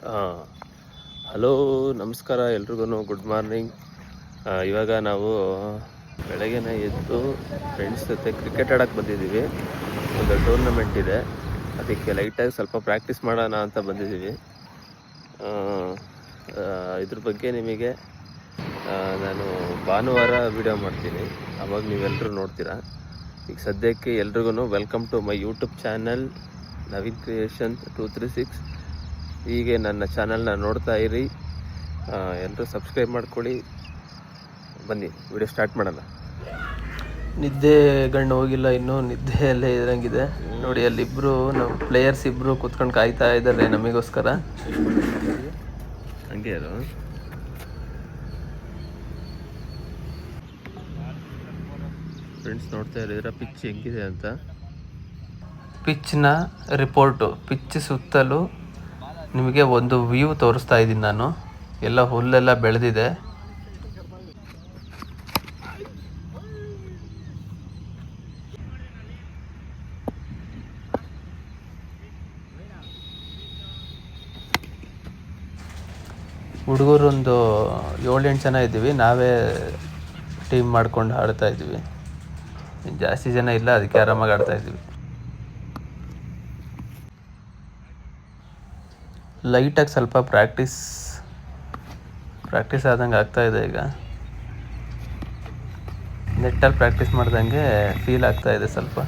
Hello, ನಮಸ್ಕಾರ ಎಲ್ರಿಗೂ. Good morning. ಇವಾಗ ನಾವು ಬೆಳಗ್ಗೆನೇ ಎದ್ದು ಫ್ರೆಂಡ್ಸ್ ಜೊತೆ ಕ್ರಿಕೆಟ್ ಆಡೋಕ್ಕೆ ಬಂದಿದ್ದೀವಿ. ಒಂದು ಟೂರ್ನಮೆಂಟ್ ಇದೆ, ಅದಕ್ಕೆ ಲೈಟಾಗಿ ಸ್ವಲ್ಪ ಪ್ರಾಕ್ಟೀಸ್ ಮಾಡೋಣ ಅಂತ ಬಂದಿದ್ದೀವಿ. ಇದ್ರ ಬಗ್ಗೆ ನಿಮಗೆ ನಾನು ಭಾನುವಾರ ವಿಡಿಯೋ ಮಾಡ್ತೀನಿ, ಅವಾಗ ನೀವೆಲ್ಲರೂ ನೋಡ್ತೀರಾ. ಈಗ ಸದ್ಯಕ್ಕೆ ಎಲ್ರಿಗೂ welcome to my YouTube channel Naveen creation 236. ಹೀಗೆ ನನ್ನ ಚಾನಲ್ನ ನೋಡ್ತಾ ಇರಿ, ಎಲ್ಲರೂ ಸಬ್ಸ್ಕ್ರೈಬ್ ಮಾಡ್ಕೊಳ್ಳಿ. ಬನ್ನಿ ವಿಡಿಯೋ ಸ್ಟಾರ್ಟ್ ಮಾಡೋಣ. ನಿದ್ದೆ ಗಣ್ಣು ಹೋಗಿಲ್ಲ, ಇನ್ನೂ ನಿದ್ದೆಯಲ್ಲೇ ಇರಂಗಿದೆ ನೋಡಿ. ಅಲ್ಲಿಬ್ಬರು ನಮ್ಮ ಪ್ಲೇಯರ್ಸ್ ಇಬ್ಬರು ಕೂತ್ಕೊಂಡು ಕಾಯ್ತಾ ಇದ್ದಾರೆ ನಮಗೋಸ್ಕರ. ಹಂಗೆ ಅದು ಫ್ರೆಂಡ್ಸ್ ನೋಡ್ತಾ ಇದ್ದೀರಾ ಪಿಚ್ ಹೆಂಗಿದೆ ಅಂತ. ಪಿಚ್ನ ರಿಪೋರ್ಟು, ಪಿಚ್ ಸುತ್ತಲೂ ನಿಮಗೆ ಒಂದು ವ್ಯೂ ತೋರಿಸ್ತಾ ಇದ್ದೀನಿ ನಾನು. ಎಲ್ಲ ಹುಲ್ಲೆಲ್ಲ ಬೆಳೆದಿದೆ. ಹುಡುಗರು ಒಂದು 7-8 ಜನ ಇದ್ದೀವಿ, ನಾವೇ ಟೀಮ್ ಮಾಡ್ಕೊಂಡು ಆಡ್ತಾ ಇದ್ದೀವಿ. ಜಾಸ್ತಿ ಜನ ಇಲ್ಲ, ಅದಕ್ಕೆ ಆರಾಮಾಗಿ ಆಡ್ತಾ ಇದ್ದೀವಿ. ಲೈಟಾಗಿ ಸ್ವಲ್ಪ ಪ್ರಾಕ್ಟೀಸ್ ಆದಂಗೆ ಆಗ್ತಾಯಿದೆ. ಈಗ ನೆಟ್ಟಲ್ಲಿ ಪ್ರಾಕ್ಟೀಸ್ ಮಾಡ್ದಂಗೆ ಫೀಲ್ ಆಗ್ತಾಯಿದೆ ಸ್ವಲ್ಪ.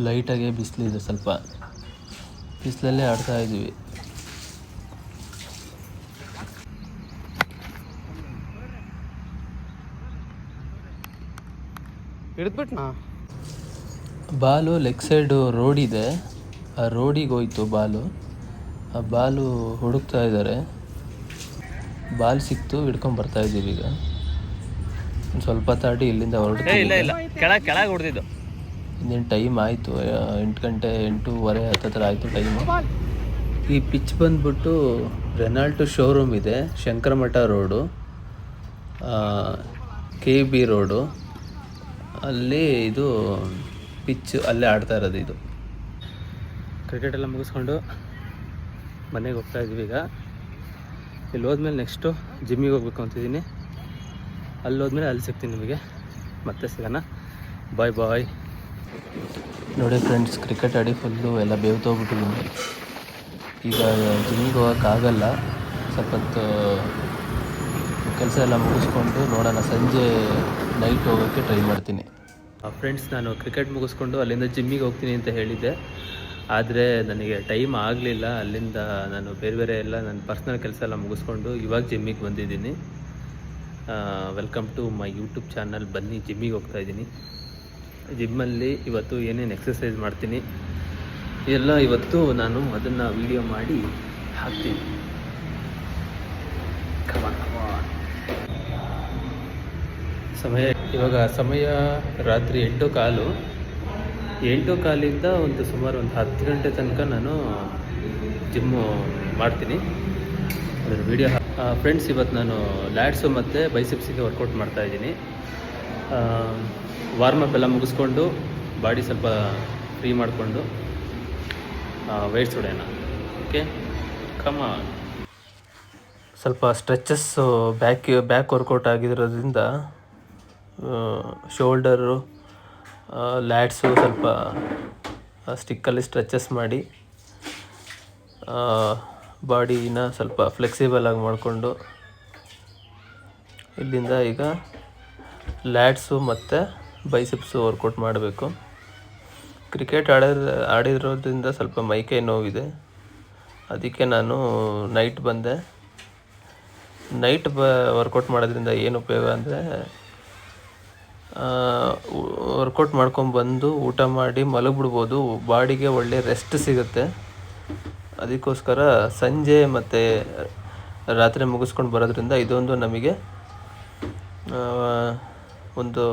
ಲೈಟಾಗೆ ಬಿಸಿಲಿದೆ, ಸ್ವಲ್ಪ ಬಿಸಿಲಲ್ಲೇ ಆಡ್ತಾ ಇದ್ದೀವಿ. ಹಿಡಿದ್ಬಿಟ್ನಾ ಬಾಲು ಲೆಗ್ ಸೈಡು ರೋಡ್ ಇದೆ, ಆ ರೋಡಿಗೆ ಹೋಯ್ತು ಬಾಲು. ಆ ಬಾಲು ಹುಡುಕ್ತಾ ಇದ್ದಾರೆ. ಬಾಲ್ ಸಿಕ್ತು, ಹಿಡ್ಕೊಂಡು ಬರ್ತಾ ಇದ್ದೀವಿ. ಈಗ ಒಂದು ಸ್ವಲ್ಪ ತಾಡಿ ಇಲ್ಲಿಂದ ಕೆಳಗೆ ಹೊಡೆದಿದ್ದು. ಇನ್ನೇನು ಟೈಮ್ ಆಯಿತು, 8 ಗಂಟೆ 8:15 ಹತ್ತಿರ ಆಯಿತು ಟೈಮು. ಈ ಪಿಚ್ ಬಂದ್ಬಿಟ್ಟು ರೆನಾಲ್ಟೋ ಶೋರೂಮ್ ಇದೆ, ಶಂಕರಮಠ ರೋಡು, KB ರೋಡು, ಅಲ್ಲಿ ಇದು ಪಿಚ್, ಅಲ್ಲೇ ಆಡ್ತಾ ಇರೋದು. ಇದು ಕ್ರಿಕೆಟ್ ಎಲ್ಲ ಮುಗಿಸ್ಕೊಂಡು ಮನೆಗೆ ಹೋಗ್ತಾ ಇದ್ದೀವಿ. ಈಗ ಇಲ್ಲಿ ಹೋದ್ಮೇಲೆ ನೆಕ್ಸ್ಟು ಜಿಮ್ಮಿಗೆ ಹೋಗ್ಬೇಕು ಅಂತಿದ್ದೀನಿ. ಅಲ್ಲಿ ಹೋದ್ಮೇಲೆ ಅಲ್ಲಿ ಸಿಗ್ತೀನಿ ನಿಮಗೆ, ಮತ್ತೆ ಸಿಗೋಣ. ಬಾಯ್ ಬಾಯ್. ನೋಡಿ ಫ್ರೆಂಡ್ಸ್, ಕ್ರಿಕೆಟ್ ಆಡಿ ಫುಲ್ಲು ಎಲ್ಲ ಬೇವ್ತೋಗ್ಬಿಟ್ಟಿದ್ದೀನಿ. ಈಗ ಜಿಮ್ಮಿಗೆ ಹೋಗೋಕ್ಕಾಗಲ್ಲ, ಸ್ವಲ್ಪ ಹೊತ್ತು ಕೆಲಸ ಎಲ್ಲ ಮುಗಿಸ್ಕೊಂಡು ನೋಡೋಣ, ಸಂಜೆ ನೈಟ್ ಹೋಗೋಕ್ಕೆ ಟ್ರೈ ಮಾಡ್ತೀನಿ. ಫ್ರೆಂಡ್ಸ್, ನಾನು ಕ್ರಿಕೆಟ್ ಮುಗಿಸ್ಕೊಂಡು ಅಲ್ಲಿಂದ ಜಿಮ್ಮಿಗೆ ಹೋಗ್ತೀನಿ ಅಂತ ಹೇಳಿದ್ದೆ, ಆದರೆ ನನಗೆ ಟೈಮ್ ಆಗಲಿಲ್ಲ. ಅಲ್ಲಿಂದ ನಾನು ಬೇರೆ ಎಲ್ಲ ನನ್ನ ಪರ್ಸ್ನಲ್ ಕೆಲಸ ಎಲ್ಲ ಮುಗಿಸ್ಕೊಂಡು ಇವಾಗ ಜಿಮ್ಮಿಗೆ ಬಂದಿದ್ದೀನಿ. Welcome to my YouTube channel. ಬನ್ನಿ, ಜಿಮ್ಮಿಗೆ ಹೋಗ್ತಾಯಿದ್ದೀನಿ. ಜಿಮ್ಮಲ್ಲಿ ಇವತ್ತು ಏನೇನು ಎಕ್ಸಸೈಸ್ ಮಾಡ್ತೀನಿ ಎಲ್ಲ ಇವತ್ತು ನಾನು ಅದನ್ನು ವೀಡಿಯೋ ಮಾಡಿ ಹಾಕ್ತೀನಿ. ಸಮಯ ರಾತ್ರಿ 8:15. 8:15 ಒಂದು ಸುಮಾರು ಒಂದು 10 ಗಂಟೆ ತನಕ ನಾನು ಜಿಮ್ಮು ಮಾಡ್ತೀನಿ. ಅದರ ವೀಡಿಯೋ ಫ್ರೆಂಡ್ಸ್, ಇವತ್ತು ನಾನು ಲ್ಯಾಟ್ಸು ಮತ್ತು ಬೈಸೆಪ್ಸಿಗೆ ವರ್ಕೌಟ್ ಮಾಡ್ತಾಯಿದ್ದೀನಿ. ವಾರ್ಮಪ್ ಎಲ್ಲ ಮುಗಿಸ್ಕೊಂಡು ಬಾಡಿ ಸ್ವಲ್ಪ ಫ್ರೀ ಮಾಡಿಕೊಂಡು ವೆಯ್ಟ್ಸ್ ಹೊಡೆಯೋಣ. ಓಕೆ, ಕಮಾನ್. ಸ್ವಲ್ಪ ಸ್ಟ್ರೆಚಸ್ಸು ಬ್ಯಾಕ್ ವರ್ಕೌಟ್ ಆಗಿರೋದ್ರಿಂದ ಶೋಲ್ಡರು, ಲ್ಯಾಟ್ಸು ಸ್ವಲ್ಪ ಸ್ಟಿಕ್ಕಲ್ಲಿ ಸ್ಟ್ರೆಚಸ್ ಮಾಡಿ ಬಾಡಿನ ಸ್ವಲ್ಪ ಫ್ಲೆಕ್ಸಿಬಲ್ ಆಗಿ ಮಾಡಿಕೊಂಡು ಇಲ್ಲಿಂದ ಈಗ ಲ್ಯಾಟ್ಸು ಮತ್ತು ಬೈಸೆಪ್ಸು ವರ್ಕೌಟ್ ಮಾಡಬೇಕು. ಕ್ರಿಕೆಟ್ ಆಡಿರೋದ್ರಿಂದ ಸ್ವಲ್ಪ ಮೈಕೈ ನೋವಿದೆ, ಅದಕ್ಕೆ ನಾನು ನೈಟ್ ಬಂದೆ. ನೈಟ್ ವರ್ಕೌಟ್ ಮಾಡೋದ್ರಿಂದ ಏನು ಉಪಯೋಗ ಅಂದರೆ, ವರ್ಕೌಟ್ ಮಾಡ್ಕೊಂಬಂದು ಊಟ ಮಾಡಿ ಮಲಗಿಬಿಡ್ಬೋದು, ಬಾಡಿಗೆ ಒಳ್ಳೆ ರೆಸ್ಟ್ ಸಿಗುತ್ತೆ. ಅದಕ್ಕೋಸ್ಕರ ಸಂಜೆ ಮತ್ತು ರಾತ್ರಿ ಮುಗಿಸ್ಕೊಂಡು ಬರೋದ್ರಿಂದ ಇದೊಂದು ನಮಗೆ ಒಂದು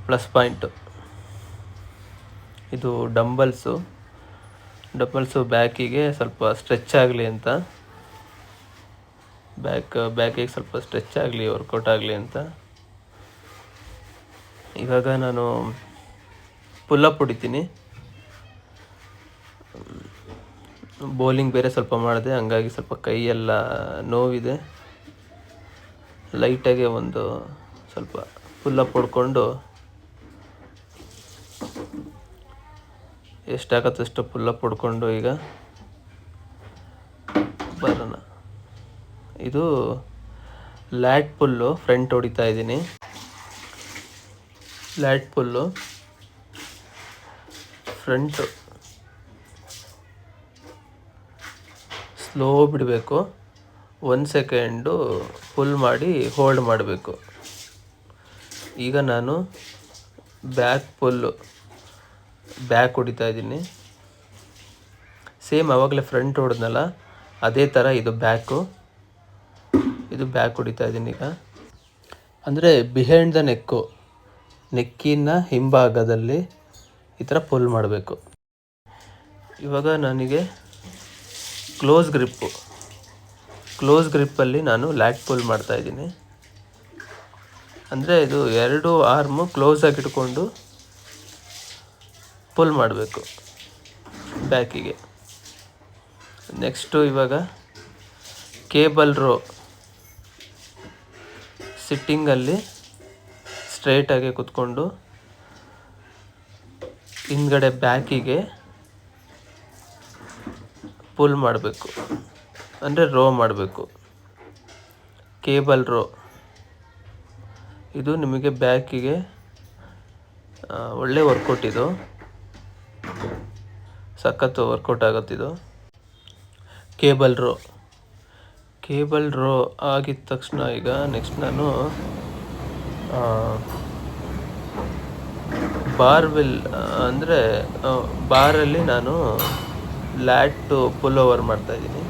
ಪ್ಲಸ್ ಪಾಯಿಂಟು. ಇದು ಡಂಬಲ್ಸು ಬ್ಯಾಕಿಗೆ ಸ್ವಲ್ಪ ಸ್ಟ್ರೆಚ್ ಆಗಲಿ ಅಂತ ಬ್ಯಾಕಿಗೆ ಸ್ವಲ್ಪ ಸ್ಟ್ರೆಚ್ ಆಗಲಿ, ವರ್ಕೌಟ್ ಆಗಲಿ ಅಂತ. ಇವಾಗ ನಾನು ಪುಲ್ಲಪ್ ಹೊಡಿತೀನಿ. ಬೌಲಿಂಗ್ ಬೇರೆ ಸ್ವಲ್ಪ ಮಾಡಿದೆ, ಹಂಗಾಗಿ ಸ್ವಲ್ಪ ಕೈಯೆಲ್ಲ ನೋವಿದೆ. ಲೈಟಾಗಿ ಒಂದು ಸ್ವಲ್ಪ ಪುಲ್ಲಪ್ ಹೊಡ್ಕೊಂಡು ಎಷ್ಟಾಗತ್ತಷ್ಟು ಪುಲ್ಲಪ್ ಹೊಡ್ಕೊಂಡು ಈಗ ಬರೋಣ. ಇದು ಲ್ಯಾಟ್ ಪುಲ್ಲು ಫ್ರಂಟ್ ಹೊಡಿತಾ ಇದ್ದೀನಿ. ಲ್ಯಾಟ್ ಪುಲ್ಲು ಫ್ರಂಟು ಸ್ಲೋ ಬಿಡಬೇಕು. 1 ಸೆಕೆಂಡು ಫುಲ್ ಮಾಡಿ ಹೋಲ್ಡ್ ಮಾಡಬೇಕು. ಈಗ ನಾನು ಬ್ಯಾಕ್ ಹೊಡಿತಾ ಇದ್ದೀನಿ. ಸೇಮ್ ಆವಾಗಲೇ ಫ್ರಂಟ್ ಹೊಡೆದ್ನಲ್ಲ ಅದೇ ಥರ ಇದು ಬ್ಯಾಕ್ ಹೊಡಿತಾ ಇದ್ದೀನಿ ಈಗ. ಅಂದರೆ ಬಿಹೈಂಡ್ ದ ನೆಕ್ಕಿನ ಹಿಂಭಾಗದಲ್ಲಿ ಈ ಥರ ಪುಲ್ ಮಾಡಬೇಕು. ಇವಾಗ ನನಗೆ ಕ್ಲೋಸ್ ಗ್ರಿಪ್ಪಲ್ಲಿ ನಾನು ಲ್ಯಾಟ್ ಪುಲ್ ಮಾಡ್ತಾಯಿದ್ದೀನಿ. ಅಂದರೆ ಇದು 2 ಆರ್ಮು ಕ್ಲೋಸ್ ಆಗಿ ಇಟ್ಕೊಂಡು ಪುಲ್ ಮಾಡಬೇಕು ಬ್ಯಾಕಿಗೆ. ನೆಕ್ಸ್ಟು ಇವಾಗ ಕೇಬಲ್ ರೋ ಸಿಟ್ಟಿಂಗಲ್ಲಿ ಸ್ಟ್ರೈಟಾಗಿ ಕೂತ್ಕೊಂಡು ಹಿಂದ್ಗಡೆ ಬ್ಯಾಕಿಗೆ ಪುಲ್ ಮಾಡಬೇಕು, ಅಂದರೆ ರೋ ಮಾಡಬೇಕು. ಕೇಬಲ್ ರೋ ಇದು ನಿಮಗೆ ಬ್ಯಾಕಿಗೆ ಒಳ್ಳೆ ವರ್ಕೌಟ್, ಇದು ಸಖತ್ತು ವರ್ಕೌಟ್ ಆಗುತ್ತಿದು. ಕೇಬಲ್ ರೋ ಆಗಿದ ತಕ್ಷಣ ಈಗ ನೆಕ್ಸ್ಟ್ ನಾನು ಬಾರ್ವೆಲ್ ಅಂದರೆ ಬಾರಲ್ಲಿ ನಾನು ಲ್ಯಾಟ್ ಪುಲ್ ಓವರ್ ಮಾಡ್ತಾಯಿದ್ದೀನಿ.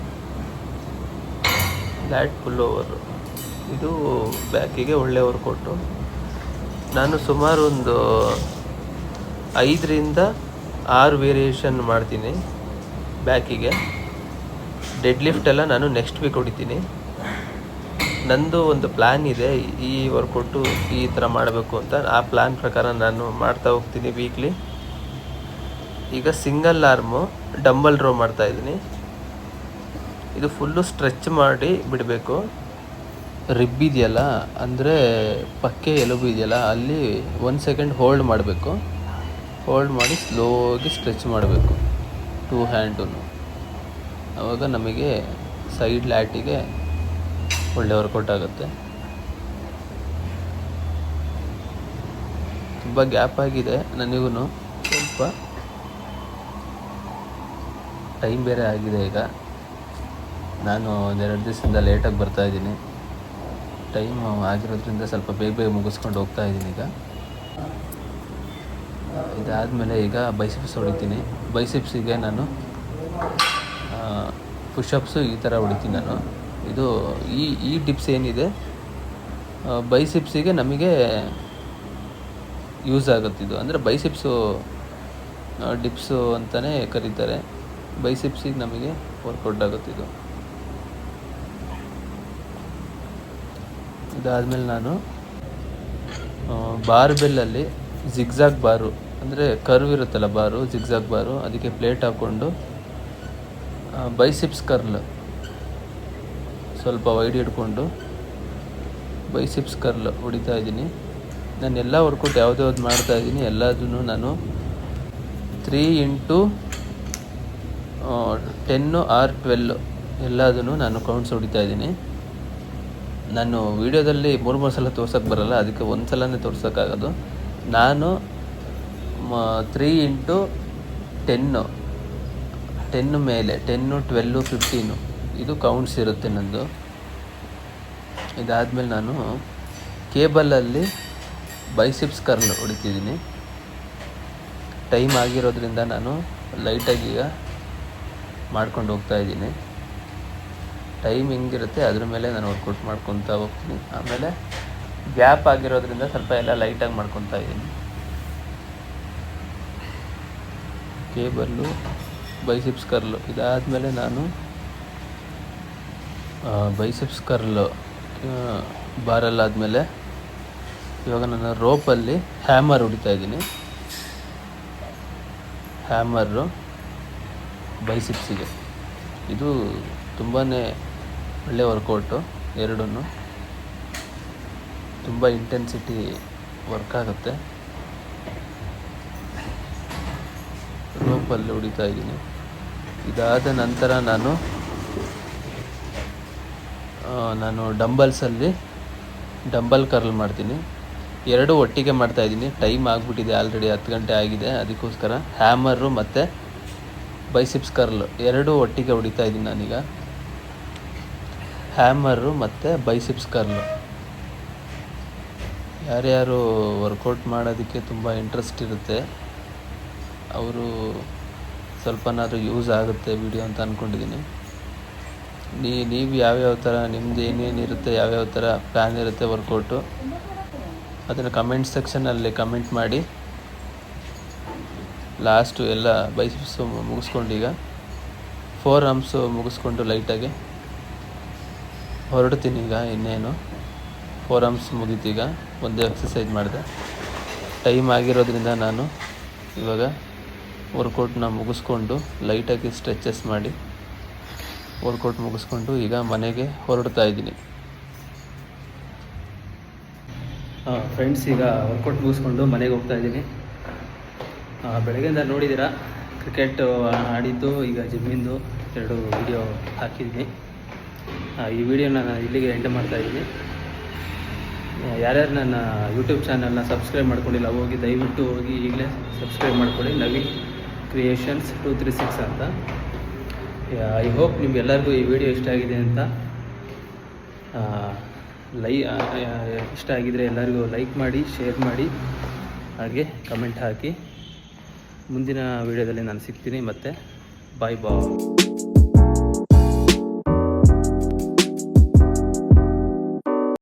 ಲ್ಯಾಟ್ ಪುಲ್ ಓವರು ಇದು ಬ್ಯಾಕಿಗೆ ಒಳ್ಳೆ ವರ್ಕೌಟು. ನಾನು ಸುಮಾರು ಒಂದು 5 ರಿಂದ 6 ವೇರಿಯೇಷನ್ ಮಾಡ್ತೀನಿ ಬ್ಯಾಕಿಗೆ. ಡೆಡ್ ಲಿಫ್ಟ್ ಎಲ್ಲ ನಾನು ನೆಕ್ಸ್ಟ್ ವೀಕ್ ಹೊಡಿತೀನಿ. ನಂದು ಒಂದು ಪ್ಲ್ಯಾನ್ ಇದೆ, ಈ ವರ್ಕೌಟು ಈ ಥರ ಮಾಡಬೇಕು ಅಂತ. ಆ ಪ್ಲ್ಯಾನ್ ಪ್ರಕಾರ ನಾನು ಮಾಡ್ತಾ ಹೋಗ್ತೀನಿ ವೀಕ್ಲಿ. ಈಗ ಸಿಂಗಲ್ ಆರ್ಮು ಡಂಬಲ್ ರೋ ಮಾಡ್ತಾಯಿದ್ದೀನಿ. ಇದು ಫುಲ್ಲು ಸ್ಟ್ರೆಚ್ ಮಾಡಿ ಬಿಡಬೇಕು. ರಿಬ್ ಇದೆಯಲ್ಲ, ಅಂದರೆ ಪಕ್ಕೆ ಎಲುಬು ಇದೆಯಲ್ಲ, ಅಲ್ಲಿ 1 ಸೆಕೆಂಡ್ ಹೋಲ್ಡ್ ಮಾಡಬೇಕು. ಹೋಲ್ಡ್ ಮಾಡಿ ಸ್ಲೋಗಿ ಸ್ಟ್ರೆಚ್ ಮಾಡಬೇಕು 2 ಹ್ಯಾಂಡೂ. ಆವಾಗ ನಮಗೆ ಸೈಡ್ ಲ್ಯಾಟಿಗೆ ಒಳ್ಳೆ ವರ್ಕೌಟ್ ಆಗುತ್ತೆ. ತುಂಬ ಗ್ಯಾಪ್ ಆಗಿದೆ ನನಗೂ, ಸ್ವಲ್ಪ ಟೈಮ್ ಬೇರೆ ಆಗಿದೆ. ಈಗ ನಾನು 1-2 ದಿವಸದಿಂದ ಲೇಟಾಗಿ ಬರ್ತಾಯಿದ್ದೀನಿ. ಟೈಮ್ ಆಗಿರೋದ್ರಿಂದ ಸ್ವಲ್ಪ ಬೇಗ ಮುಗಿಸ್ಕೊಂಡು ಹೋಗ್ತಾ ಇದ್ದೀನಿ. ಈಗ ಇದಾದಮೇಲೆ ಈಗ ಬೈಸಿಪ್ಸ್ ಹೊಡಿತೀನಿ. ಬೈಸಿಪ್ಸಿಗೆ ನಾನು ಪುಷಪ್ಸು ಈ ಥರ ಹೊಡಿತೀನಿ ನಾನು. ಇದು ಈ ಟಿಪ್ಸ್ ಏನಿದೆ ಬೈಸಿಪ್ಸಿಗೆ ನಮಗೆ ಯೂಸ್ ಆಗುತ್ತಿದ್ದು. ಅಂದರೆ ಬೈಸಿಪ್ಸು ಡಿಪ್ಸು ಅಂತಲೇ ಕರೀತಾರೆ. ಬೈಸಿಪ್ಸಿಗೆ ನಮಗೆ ವರ್ಕೌಟ್ ಆಗುತ್ತಿದ್ದು. ಇದಾದಮೇಲೆ ನಾನು ಬಾರ್ಬೆಲ್ಲಲ್ಲಿ ಜಿಗ್ಜಾಗ್ ಬಾರು, ಅಂದರೆ ಕರ್ವ್ ಇರುತ್ತಲ್ಲ ಬಾರು, ಜಿಗ್ಜಾಗ್ ಬಾರು, ಅದಕ್ಕೆ ಪ್ಲೇಟ್ ಹಾಕ್ಕೊಂಡು ಬೈಸಿಪ್ಸ್ ಕರ್ಲ್ ಸ್ವಲ್ಪ ವೈಡ್ ಹಿಡ್ಕೊಂಡು ಬೈಸಿಪ್ಸ್ ಕರ್ಲ್ ಹೊಡಿತಾ ಇದ್ದೀನಿ. ನಾನು ಎಲ್ಲ ವರ್ಕೌಟ್ ಯಾವ್ದು ಮಾಡ್ತಾಯಿದ್ದೀನಿ ಎಲ್ಲದನ್ನು ನಾನು 3 into 10 or 12 ಎಲ್ಲದನ್ನು ನಾನು ಕೌಂಟ್ಸ್ ಹೊಡಿತಾ ಇದ್ದೀನಿ. ನಾನು ವೀಡಿಯೋದಲ್ಲಿ 3 ಸಲ ತೋರ್ಸೋಕ್ಕೆ ಬರೋಲ್ಲ, ಅದಕ್ಕೆ ಒಂದು ಸಲನೇ ತೋರ್ಸೋಕ್ಕಾಗೋದು. ನಾನು 3 into 10 ಮೇಲೆ 10, 12, 15 ಇದು ಕೌಂಟ್ಸ್ ಇರುತ್ತೆ ನಂದು. ಇದಾದಮೇಲೆ ನಾನು ಕೇಬಲಲ್ಲಿ ಬೈಸಿಪ್ಸ್ ಕರ್ಲ್ ಹೊಡಿತಿದ್ದೀನಿ. ಟೈಮ್ ಆಗಿರೋದ್ರಿಂದ ನಾನು ಲೈಟಾಗಿ ಈಗ ಮಾಡ್ಕೊಂಡು ಹೋಗ್ತಾಯಿದ್ದೀನಿ. ಟೈಮ್ ಹೆಂಗಿರುತ್ತೆ ಅದ್ರ ಮೇಲೆ ನಾನು ವರ್ಕೌಟ್ ಮಾಡ್ಕೊತಾ ಹೋಗ್ತೀನಿ. ಆಮೇಲೆ ಗ್ಯಾಪ್ ಆಗಿರೋದ್ರಿಂದ ಸ್ವಲ್ಪ ಎಲ್ಲ ಲೈಟಾಗಿ ಮಾಡ್ಕೊತಾ ಇದ್ದೀನಿ. Cable, biceps curl. ಇದಾದಮೇಲೆ ನಾನು ಬೈಸೆಪ್ಸ್ ಕರ್ಲ್ ಬಾರಲ್ಲಿ ಆದಮೇಲೆ ಇವಾಗ ನಾನು ರೋಪಲ್ಲಿ ಹ್ಯಾಮರ್ ಹೊಡಿತಾ ಇದ್ದೀನಿ. ಹ್ಯಾಮರು ಬೈಸೆಪ್ಸಿಗೆ ಇದು ತುಂಬಾ ಒಳ್ಳೆ ವರ್ಕೌಟು. ಎರಡೂ ತುಂಬ ಇಂಟೆನ್ಸಿಟಿ ವರ್ಕ್ ಆಗುತ್ತೆ. ರೋಪಲ್ಲಿ ಹೊಡಿತಾ ಇದ್ದೀನಿ. ಇದಾದ ನಂತರ ನಾನು ಡಂಬಲ್ಸಲ್ಲಿ ಡಂಬಲ್ ಕರ್ಲ್ ಮಾಡ್ತೀನಿ. ಎರಡೂ ಒಟ್ಟಿಗೆ ಮಾಡ್ತಾಯಿದ್ದೀನಿ. ಟೈಮ್ ಆಗಿಬಿಟ್ಟಿದೆ, ಆಲ್ರೆಡಿ 10 ಗಂಟೆ ಆಗಿದೆ. ಅದಕ್ಕೋಸ್ಕರ ಹ್ಯಾಮರು ಮತ್ತು ಬೈಸಿಪ್ಸ್ ಕರ್ಲ್ ಎರಡೂ ಒಟ್ಟಿಗೆ ಹೊಡಿತಾ ಇದ್ದೀನಿ ನಾನೀಗ. ಹ್ಯಾಮರು ಮತ್ತು ಬೈಸಿಪ್ಸ್ ಕರ್ಲು. ಯಾರ್ಯಾರು ವರ್ಕೌಟ್ ಮಾಡೋದಕ್ಕೆ ತುಂಬ ಇಂಟ್ರೆಸ್ಟ್ ಇರುತ್ತೆ ಅವರು ಸ್ವಲ್ಪನಾದ್ರೂ ಯೂಸ್ ಆಗುತ್ತೆ ವಿಡಿಯೋ ಅಂತ ಅಂದ್ಕೊಂಡಿದ್ದೀನಿ. ನೀವು ಯಾವ್ಯಾವ ಥರ ನಿಮ್ದು ಏನೇನಿರುತ್ತೆ, ಯಾವ್ಯಾವ ಥರ ಪ್ಲ್ಯಾನ್ ಇರುತ್ತೆ ವರ್ಕೌಟು, ಅದನ್ನು ಕಮೆಂಟ್ ಸೆಕ್ಷನಲ್ಲಿ ಕಮೆಂಟ್ ಮಾಡಿ. ಲಾಸ್ಟು ಎಲ್ಲ ಬೈಸಿಪ್ಸು ಮುಗಿಸ್ಕೊಂಡು ಈಗ 4 ಆರ್ಮ್ಸು ಮುಗಿಸ್ಕೊಂಡು ಲೈಟಾಗಿ ಹೊರಡ್ತೀನಿ. ಈಗ ಇನ್ನೇನು 4 ಆರ್ಮ್ಸ್ ಮುಗೀತೀಗ. ಒಂದೇ ಎಕ್ಸಸೈಸ್ ಮಾಡಿದೆ. ಟೈಮ್ ಆಗಿರೋದ್ರಿಂದ ನಾನು ಇವಾಗ ವರ್ಕೌಟ್ನ ಮುಗಿಸ್ಕೊಂಡು ಲೈಟಾಗಿ ಸ್ಟ್ರೆಚಸ್ ಮಾಡಿ ವರ್ಕೌಟ್ ಮುಗಿಸ್ಕೊಂಡು ಈಗ ಮನೆಗೆ ಹೊರಡ್ತಾ ಇದ್ದೀನಿ. ಫ್ರೆಂಡ್ಸ್, ಈಗ ವರ್ಕೌಟ್ ಮುಗಿಸ್ಕೊಂಡು ಮನೆಗೆ ಹೋಗ್ತಾ ಇದ್ದೀನಿ. ಬೆಳಗ್ಗೆಯಿಂದ ನೋಡಿದ್ದೀರಾ ಕ್ರಿಕೆಟ್ ಆಡಿದ್ದು, ಈಗ ಜಿಮ್ಮಿಂದು 2 ವಿಡಿಯೋ ಹಾಕಿದ್ದೀನಿ. ಈ ವಿಡಿಯೋನ ನಾನು ಇಲ್ಲಿಗೆ ಎಂಡ್ ಮಾಡ್ತಾಯಿದ್ದೀನಿ. ಯಾರ್ಯಾರು ನನ್ನ ಯೂಟ್ಯೂಬ್ ಚಾನಲ್ನ ಸಬ್ಸ್ಕ್ರೈಬ್ ಮಾಡ್ಕೊಂಡಿಲ್ಲ ದಯವಿಟ್ಟು ಹೋಗಿ ಈಗಲೇ ಸಬ್ಸ್ಕ್ರೈಬ್ ಮಾಡ್ಕೊಳ್ಳಿ. ನವೀನ್ ಕ್ರಿಯೇಷನ್ಸ್ 236 ಅಂತ. ಐ ಹೋಪ್ ನಿಮ್ಗೆಲ್ಲರಿಗೂ ಈ ವಿಡಿಯೋ ಇಷ್ಟ ಆಗಿದೆ ಅಂತ. ಇಷ್ಟ ಆಗಿದರೆ ಎಲ್ಲರಿಗೂ ಲೈಕ್ ಮಾಡಿ, ಶೇರ್ ಮಾಡಿ, ಹಾಗೆ ಕಮೆಂಟ್ ಹಾಕಿ. ಮುಂದಿನ ವಿಡಿಯೋದಲ್ಲಿ ನಾನು ಸಿಗ್ತೀನಿ. ಮತ್ತು ಬಾಯ್.